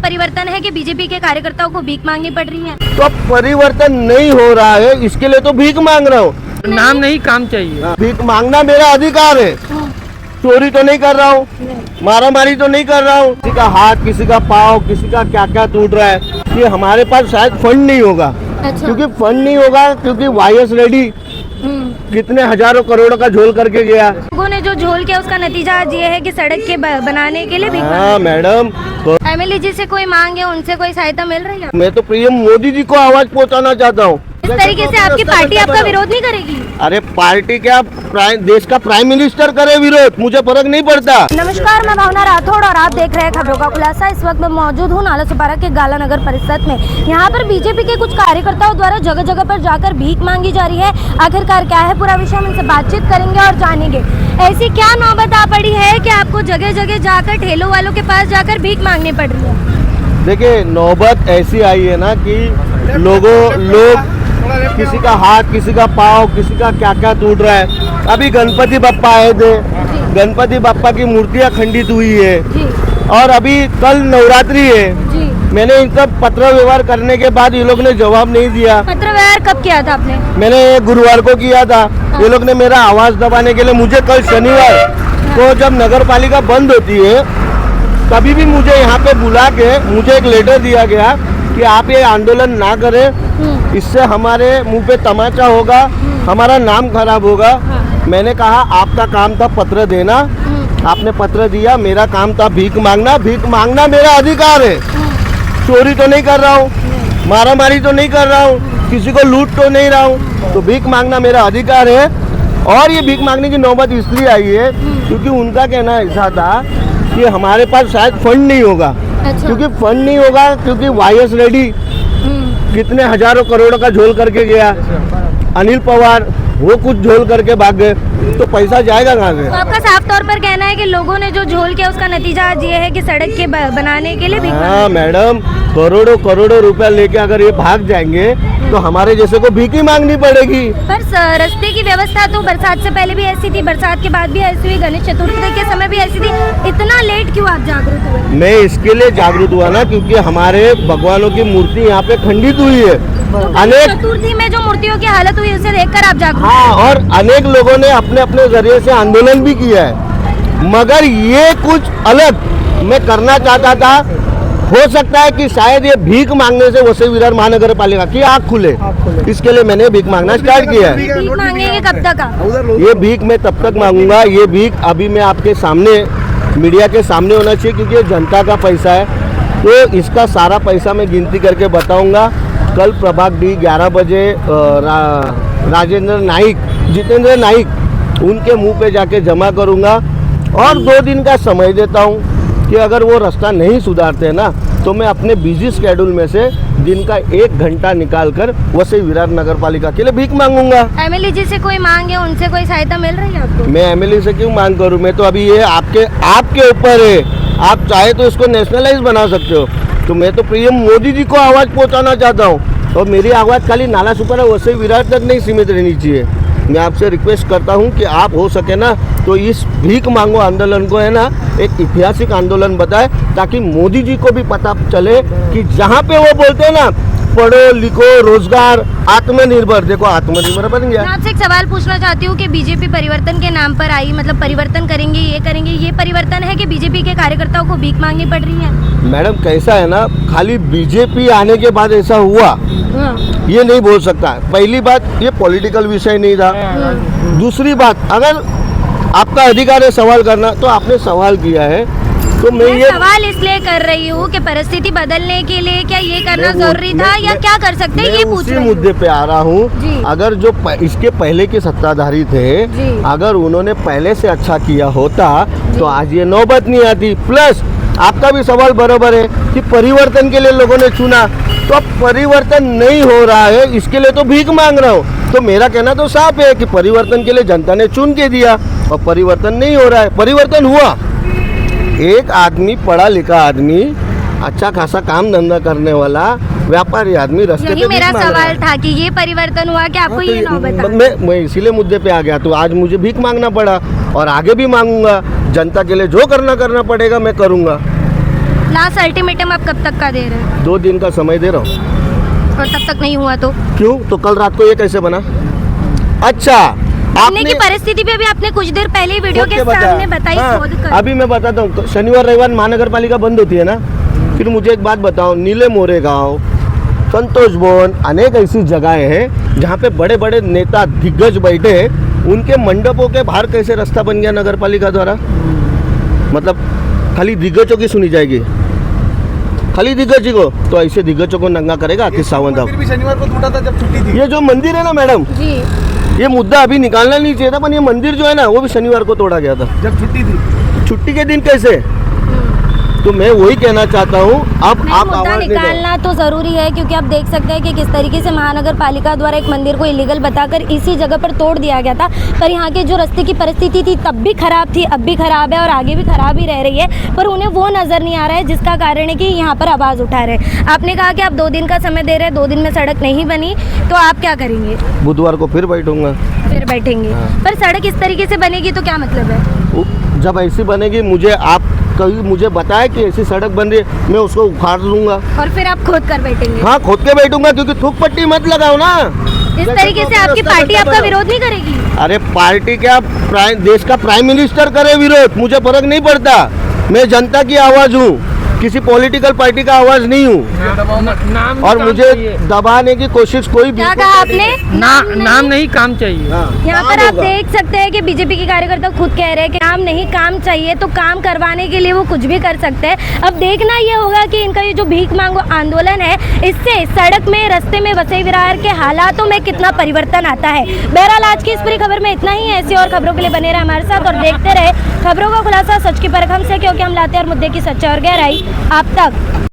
परिवर्तन है कि बीजेपी के कार्यकर्ताओं को भीख मांगनी पड़ रही है? तो अब परिवर्तन नहीं हो रहा है, इसके लिए तो भीख मांग रहा हूँ। नाम नहीं काम चाहिए। भीख मांगना मेरा अधिकार है। चोरी तो नहीं कर रहा हूँ, मारामारी तो नहीं कर रहा हूँ। किसी का हाथ, किसी का पाँव, किसी का क्या क्या टूट रहा है। कि हमारे पास शायद फंड नहीं होगा। अच्छा। क्योंकि फंड नहीं होगा, क्योंकि वाईएस रेड्डी कितने हजारों करोड़ों का झोल करके गया। लोगों ने जो झोल किया उसका नतीजा आज ये है कि सड़क के बनाने के लिए भीख हाँ मैडम, एमएलए जी से कोई मांग है, उनसे कोई सहायता मिल रही है? मैं तो पीएम मोदी जी को आवाज पहुंचाना चाहता हूँ। इस तरीके से आपकी पार्टी आपका विरोध नहीं करेगी? अरे पार्टी क्या, देश का प्राइम मिनिस्टर करे विरोध, मुझे फर्क नहीं पड़ता। नमस्कार, मैं भावना राठौड़ और आप देख रहे हैं खबरों का खुलासा। इस वक्त मैं मौजूद हूँ नालासोपारा के गाला नगर परिषद में। यहाँ पर बीजेपी के कुछ कार्यकर्ताओं द्वारा जगह जगह पर जाकर भीख मांगी जा रही है। आखिरकार क्या है पूरा विषय, हम इनसे बातचीत करेंगे और जानेंगे ऐसी क्या नौबत आ पड़ी है कि आपको जगह जगह जाकर ठेलों वालों के पास जाकर भीख मांगनी पड़ रही है? देखिए, नौबत ऐसी आई है ना कि लोग किसी का हाथ, किसी का पाँव, किसी का क्या क्या टूट रहा है। अभी गणपति बप्पा आए थे, गणपति बप्पा की मूर्तियां खंडित हुई है और अभी कल नवरात्रि है। मैंने इनका पत्र व्यवहार करने के बाद ये लोग ने जवाब नहीं दिया। पत्र व्यवहार कब किया था आपने? मैंने गुरुवार को किया था। ये लोग ने मेरा आवाज दबाने के लिए मुझे कल शनिवार को जब नगर पालिका बंद होती है तभी भी मुझे यहाँ पे बुला के मुझे एक लेटर दिया गया कि आप ये आंदोलन ना करें, इससे हमारे मुंह पे तमाचा होगा, हमारा नाम खराब होगा। मैंने कहा आपका काम था पत्र देना, आपने पत्र दिया। मेरा काम था भीख मांगना। भीख मांगना मेरा अधिकार है। चोरी तो नहीं कर रहा हूँ, मारामारी तो नहीं कर रहा हूँ, किसी को लूट तो नहीं रहा हूँ। तो भीख मांगना मेरा अधिकार है। और ये भीख मांगने की नौबत इसलिए आई है क्योंकि उनका कहना ऐसा था कि हमारे पास शायद फंड नहीं होगा। अच्छा। क्योंकि फंड नहीं होगा, क्योंकि वाईएस रेड्डी कितने हजारों करोड़ों का झोल करके गया। अनिल पवार वो कुछ झोल करके भाग गए, तो पैसा जाएगा कहाँ से? तो आपका साफ तौर पर कहना है कि लोगों ने जो झोल किया उसका नतीजा आज ये है कि सड़क के बनाने के लिए भीख हाँ मैडम, करोड़ों करोड़ों रुपया लेके अगर ये भाग जाएंगे तो हमारे जैसे को भीख ही मांगनी पड़ेगी। पर रास्ते की व्यवस्था तो बरसात से पहले भी ऐसी थी, बरसात के बाद भी ऐसी हुई, गणेश चतुर्थी के समय भी ऐसी थी। इतना लेट क्यों आप जागरूक हुए? मैं इसके लिए जागरूक हुआ ना क्योंकि हमारे भगवानों की मूर्ति यहाँ पे खंडित हुई है। अनेक चतुर्थी में जो मूर्तियों की हालत हुई उसे देखकर आप जागरूक? हाँ, और अनेक लोगों ने अपने अपने जरिए से आंदोलन भी किया है, मगर ये कुछ अलग मैं करना चाहता था। हो सकता है कि शायद ये भीख मांगने से वसई विरार महानगर पालिका की आँख खुले, इसके लिए मैंने भीख मांगना स्टार्ट किया है। भीख मांगेंगे कब तक? ये भीख मैं तब तक मांगूंगा। ये भीख अभी मैं आपके सामने, मीडिया के सामने होना चाहिए क्योंकि ये जनता का पैसा है। तो इसका सारा पैसा मैं गिनती करके बताऊंगा। कल प्रभाग डी 11 बजे राजेंद्र नाइक, जितेंद्र नाइक, उनके मुंह पे जाके जमा करूंगा और 2 दिन का समय देता हूं कि अगर वो रास्ता नहीं सुधारते ना तो मैं अपने बिजी शेड्यूल में से दिन का 1 घंटा निकाल कर वसई विरार नगर पालिका के लिए भीख मांगूंगा। एमएलए जी से कोई मांग है, उनसे कोई सहायता मिल रही है आपको? मैं एमएलए से क्यों मांग करूं? मैं तो अभी ये आपके ऊपर है। आप चाहे तो इसको नेशनलाइज बना सकते हो। तो मैं तो पीएम मोदी जी को आवाज पहुंचाना चाहता हूं और मेरी आवाज खाली नालासोपारा वसई विरार तक नहीं सीमित रहनी चाहिए। मैं आपसे रिक्वेस्ट करता हूं कि आप हो सके ना तो इस भीख मांगो आंदोलन को है ना एक ऐतिहासिक आंदोलन बताए, ताकि मोदी जी को भी पता चले कि जहां पे वो बोलते हैं ना पढ़ो लिखो रोजगार आत्मनिर्भर, देखो आत्मनिर्भर बन गया। मैं आपसे एक सवाल पूछना चाहती हूँ कि बीजेपी परिवर्तन के नाम पर आई, मतलब परिवर्तन करेंगे, ये परिवर्तन है कि बीजेपी के कार्यकर्ताओं को भीख मांगनी पड़ रही है? मैडम कैसा है ना, खाली बीजेपी आने के बाद ऐसा हुआ ये नहीं बोल सकता। पहली बात, ये पॉलिटिकल विषय नहीं था। दूसरी बात, अगर आपका अधिकार है सवाल करना तो आपने सवाल किया है। तो मैं ये सवाल इसलिए कर रही हूँ कि परिस्थिति बदलने के लिए क्या ये करना जरूरी था या क्या कर सकते हैं, ये पूछ रही हूँ। मुद्दे पे आ रहा हूँ। अगर जो इसके पहले के सत्ताधारी थे, अगर उन्होंने पहले से अच्छा किया होता तो आज ये नौबत नहीं आती। प्लस आपका भी सवाल बराबर है कि परिवर्तन के लिए लोगों ने चुना, तो अब परिवर्तन नहीं हो रहा है, इसके लिए तो भीख मांग रहा हूँ। तो मेरा कहना तो साफ है कि परिवर्तन के लिए जनता ने चुन के दिया और परिवर्तन नहीं हो रहा है। परिवर्तन हुआ, एक आदमी पढ़ा लिखा आदमी, अच्छा खासा काम धंधा करने वाला व्यापारी आदमी रास्ते पे मेरा सवाल था कि ये परिवर्तन हुआ कि आपको ये नौबत आ? मैं इसीलिए मुद्दे पे आ गया। तो आज मुझे भीख मांगना पड़ा और आगे भी मांगूंगा। जनता के लिए जो करना पड़ेगा मैं करूंगा। लास्ट अल्टीमेटम आप कब तक का दे रहे हैं 2 दिन का समय दे रहा हूँ। और तब तक नहीं हुआ तो क्यों? तो कल रात को ये कैसे बना? अच्छा, बनने की परिस्थिति भी अभी आपने कुछ देर पहले ही वीडियो खोद के बता। सामने बताई हाँ, खोद कर। अभी मैं बताता हूँ, शनिवार रविवार महानगर पालिका बंद होती है ना। फिर मुझे एक बात बताओ, नीले मोरे गाँव, संतोष भवन, अनेक ऐसी जगहें हैं जहाँ पे बड़े बड़े नेता दिग्गज बैठे हैं। उनके मंडपों के बाहर कैसे रास्ता बन गया नगर पालिका द्वारा? मतलब खाली दिग्गजों की सुनी जाएगी, खाली दिग्गज को? तो ऐसे दिग्गजों को नंगा करेगा कि सावंत? फिर भी शनिवार को टूटा था जब छुट्टी थी। ये जो मंदिर है ना मैडम, जी ये मुद्दा अभी निकालना नहीं चाहिए था, पर ये मंदिर जो है ना वो भी शनिवार को तोड़ा गया था। जब छुट्टी थी। छुट्टी के दिन कैसे? तो मैं वही कहना चाहता हूँ, अब नहीं, आप मुद्दा आवाज नहीं दो। निकालना तो जरूरी है, क्योंकि आप देख सकते हैं कि किस तरीके से महानगर पालिका द्वारा एक मंदिर को इलीगल बताकर इसी जगह पर तोड़ दिया गया था। पर यहाँ के जो रास्ते की परिस्थिति थी तब भी खराब थी, अब भी खराब है और आगे भी खराब ही रह रही है, पर उन्हें वो नजर नहीं आ रहा है, जिसका कारण है कि यहाँ पर आवाज़ उठा रहे हैं। आपने कहा कि आप 2 दिन का समय दे रहे हैं, 2 दिन में सड़क नहीं बनी तो आप क्या करेंगे? बुधवार को फिर बैठूंगा। फिर बैठेंगे। पर सड़क इस तरीके से बनेगी तो क्या मतलब है? जब ऐसी बनेगी, मुझे आप कभी मुझे बताए कि ऐसी सड़क बन रही है, मैं उसको उखाड़ दूंगा। और फिर आप खोद कर बैठेंगे? हाँ, खोद के बैठूंगा, क्योंकि थूक पट्टी मत लगाओ ना। इस तरीके से आपकी पार्टी आपका विरोध नहीं करेगी? अरे पार्टी क्या, देश का प्राइम मिनिस्टर करे विरोध, मुझे फर्क नहीं पड़ता। मैं जनता की आवाज हूँ, किसी पॉलिटिकल पार्टी का आवाज नहीं हूँ। नाम और काम मुझे चाहिए। दबाने की कोशिश कोई क्या बिल्कुल कहा नहीं। आपने? नाम नहीं काम चाहिए। हाँ, यहाँ काम पर आप होगा। देख सकते हैं कि बीजेपी के कार्यकर्ता खुद कह रहे हैं कि काम नहीं काम चाहिए, तो काम करवाने के लिए वो कुछ भी कर सकते हैं। अब देखना ये होगा कि इनका ये जो भीख मांगो आंदोलन है, इससे सड़क में, रास्ते में वसई विरार के हालातों में कितना परिवर्तन आता है। बहरहाल आज की इस पूरी खबर में इतना ही है। ऐसी और खबरों के लिए बने रहे हमारे साथ और देखते रहे खबरों का खुलासा सच की परख हमसे, क्योंकि हम लाते हैं और मुद्दे की सच्चाई और गहराई आप तक।